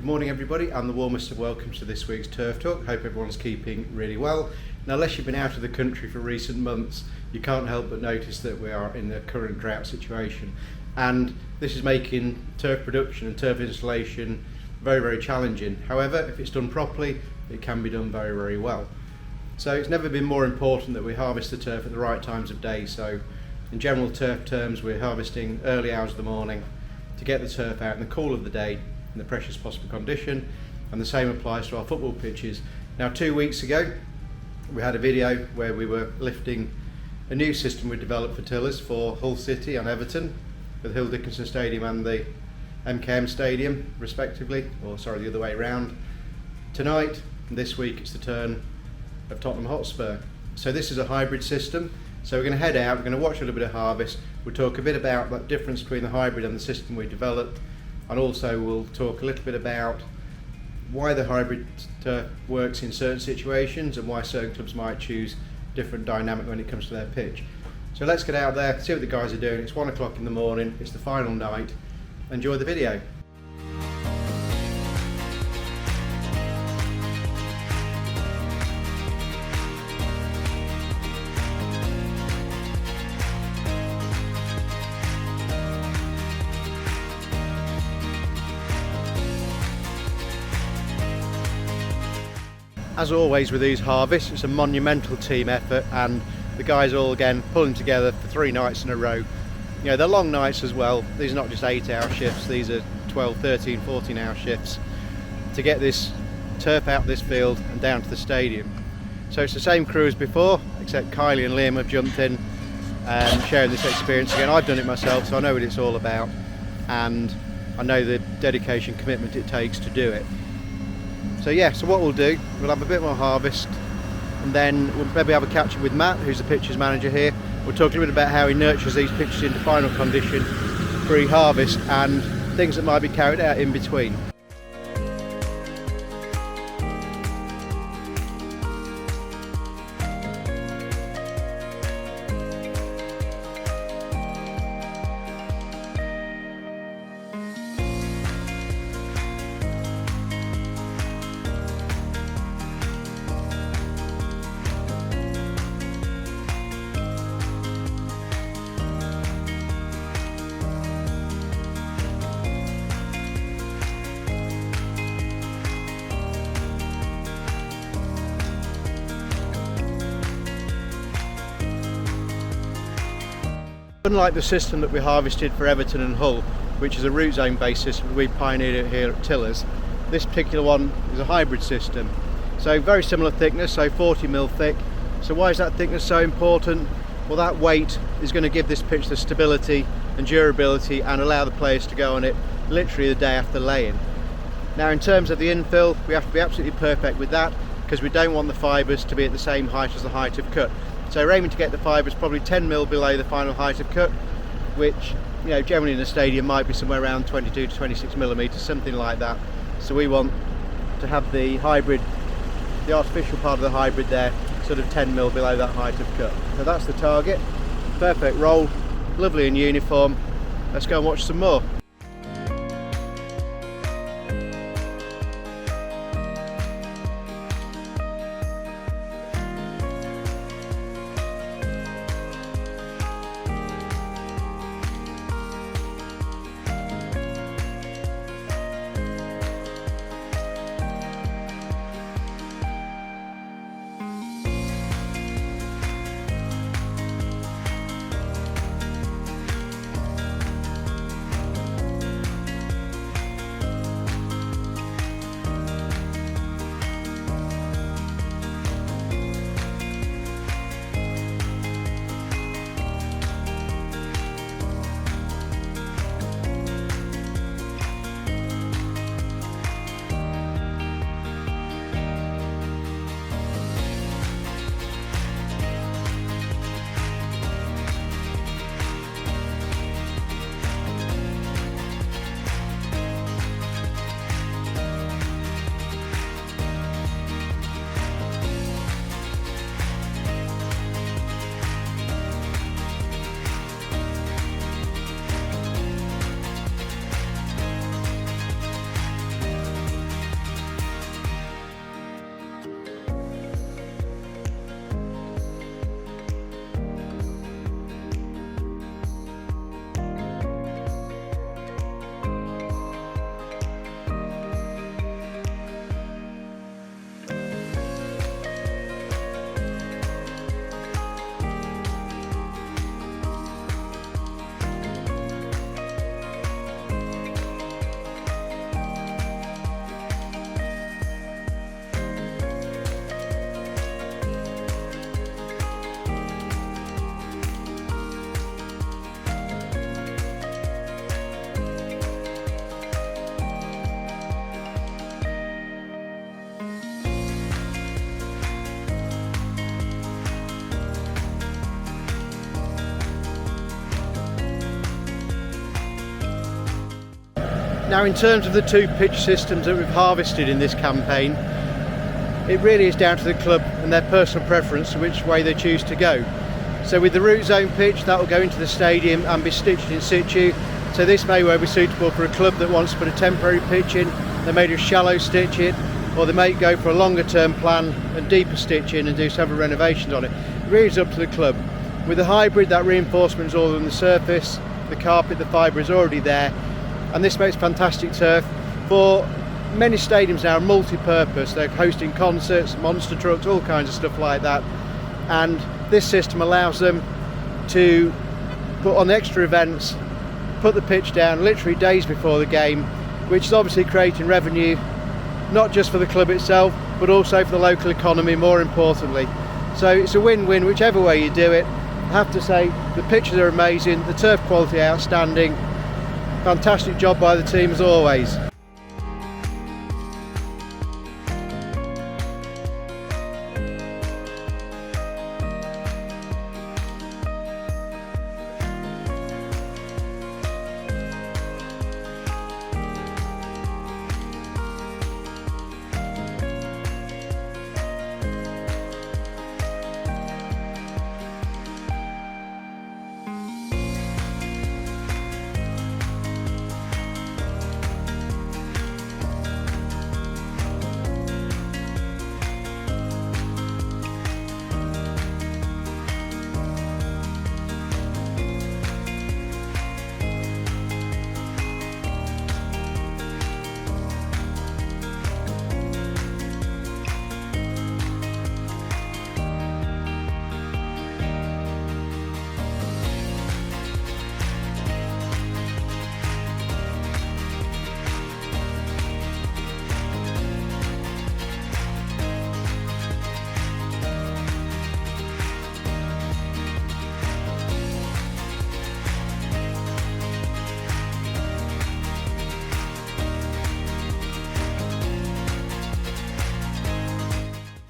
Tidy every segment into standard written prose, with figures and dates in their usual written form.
Good morning everybody, and the warmest of welcomes to this week's Turf Talk. Hope everyone's keeping really well. Now, unless you've been out of the country for recent months, you can't help but notice that we are in the current drought situation, and this is making turf production and turf installation very, very challenging. However, if it's done properly, it can be done very, very well. So it's never been more important that we harvest the turf at the right times of day. So in general turf terms, we're harvesting early hours of the morning to get the turf out in the cool of the day in the freshest possible condition, and the same applies to our football pitches. Now, 2 weeks ago we had a video where we were lifting a new system we developed for tillers for Hull City and Everton, for the Hill Dickinson Stadium and the MKM Stadium respectively, or sorry, the other way around. Tonight and this week it's the turn of Tottenham Hotspur. So this is a hybrid system. So we're going to head out, we're going to watch a little bit of harvest, we'll talk a bit about that difference between the hybrid and the system we developed, and also we'll talk a little bit about why the hybrid turf works in certain situations and why certain clubs might choose different dynamic when it comes to their pitch. So let's get out there, see what the guys are doing. It's 1 o'clock in the morning, it's the final night. Enjoy the video. As always with these harvests, it's a monumental team effort, and the guys all again pulling together for 3 nights in a row. You know, they're long nights as well. These are not just 8-hour shifts, these are 12, 13, 14-hour shifts to get this turf out this field and down to the stadium. So it's the same crew as before, except Kylie and Liam have jumped in and sharing this experience again. I've done it myself, so I know what it's all about, and I know the dedication, commitment it takes to do it. So yeah, so what we'll do, we'll have a bit more harvest, and then we'll maybe have a catch up with Matt, who's the pitches manager here. We'll talk a little bit about how he nurtures these pitches into final condition pre-harvest and things that might be carried out in between. Unlike the system that we harvested for Everton and Hull, which is a root zone based system we pioneered it here at Tillers, this particular one is a hybrid system. So very similar thickness, so 40mm thick. So why is that thickness so important? Well, that weight is going to give this pitch the stability and durability and allow the players to go on it literally the day after laying. Now, in terms of the infill, we have to be absolutely perfect with that, because we don't want the fibres to be at the same height as the height of cut. So we're aiming to get the fibres probably 10mm below the final height of cut, which, you know, generally in a stadium might be somewhere around 22 to 26mm, something like that. So we want to have the hybrid, the artificial part of the hybrid there, sort of 10mm below that height of cut. So that's the target. Perfect roll, lovely and uniform. Let's go and watch some more. Now, in terms of the 2 pitch systems that we've harvested in this campaign, it really is down to the club and their personal preference which way they choose to go. So with the root zone pitch, that will go into the stadium and be stitched in situ. So this may well be suitable for a club that wants to put a temporary pitch in. They may just shallow stitch it, or they may go for a longer term plan and deeper stitch in and do several renovations on it. It really is up to the club. With the hybrid, that reinforcement is all on the surface, the carpet, the fibre is already there, and this makes fantastic turf. For many stadiums now are multi-purpose. They're hosting concerts, monster trucks, all kinds of stuff like that, and this system allows them to put on extra events, put the pitch down literally days before the game, which is obviously creating revenue not just for the club itself but also for the local economy, more importantly. So it's a win-win whichever way you do it. I have to say the pitches are amazing, the turf quality outstanding, fantastic job by the team as always.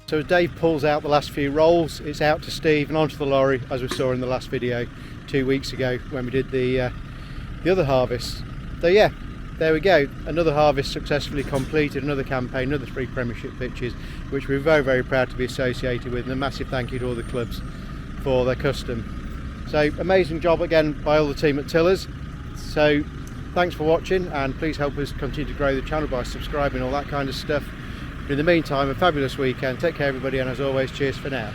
So as Dave pulls out the last few rolls, it's out to Steve and onto the lorry, as we saw in the last video 2 weeks ago when we did the other harvest. So yeah, there we go, another harvest successfully completed, another campaign, another 3 Premiership pitches, which we're very, very proud to be associated with, and a massive thank you to all the clubs for their custom. So amazing job again by all the team at Tillers. So thanks for watching, and please help us continue to grow the channel by subscribing, all that kind of stuff. In the meantime, a fabulous weekend. Take care everybody, and as always, cheers for now.